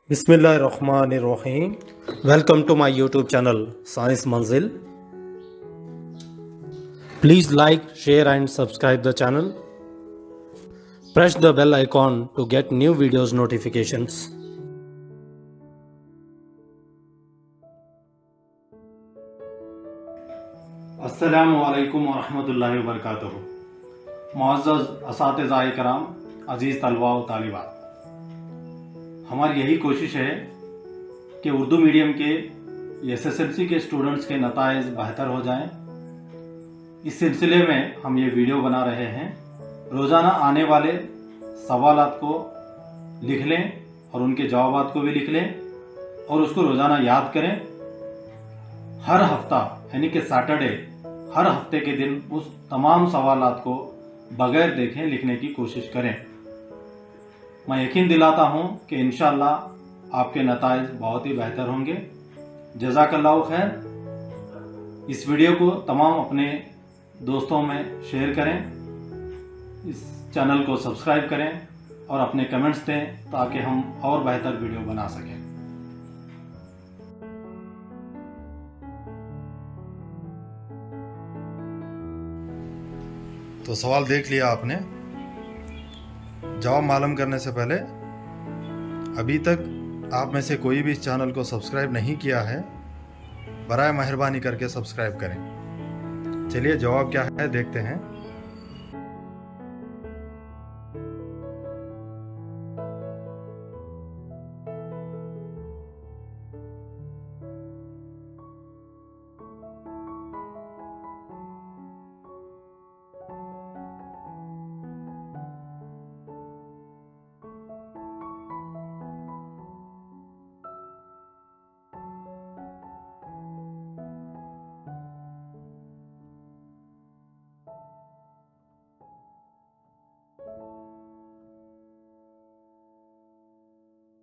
Bismillahirrahmanirrahim. Welcome to my YouTube channel Science Manzil. Please like, share and subscribe the channel. Press the bell icon to get new videos notifications. अस्सलामु अलैकुम व रहमतुल्लाहि व बरकातुहू। मुअज़्ज़ज़ असातिज़ाए कराम, अज़ीज़ तलबा व तालिबात, हमारी यही कोशिश है कि उर्दू मीडियम के एसएसएलसी के स्टूडेंट्स के नताइज बेहतर हो जाएं। इस सिलसिले में हम ये वीडियो बना रहे हैं। रोज़ाना आने वाले सवालात को लिख लें और उनके जवाबात को भी लिख लें और उसको रोज़ाना याद करें। हर हफ्ता यानी कि सैटरडे, हर हफ्ते के दिन उस तमाम सवालात को बगैर देखें लिखने की कोशिश करें। मैं यकीन दिलाता हूं कि इंशाअल्लाह आपके नताइज बहुत ही बेहतर होंगे। जज़ाकल्लाहु खैर। इस वीडियो को तमाम अपने दोस्तों में शेयर करें, इस चैनल को सब्सक्राइब करें और अपने कमेंट्स दें ताकि हम और बेहतर वीडियो बना सकें। तो सवाल देख लिया आपने। जवाब मालूम करने से पहले अभी तक आप में से कोई भी इस चैनल को सब्सक्राइब नहीं किया है, बराए मेहरबानी करके सब्सक्राइब करें। चलिए जवाब क्या है देखते हैं।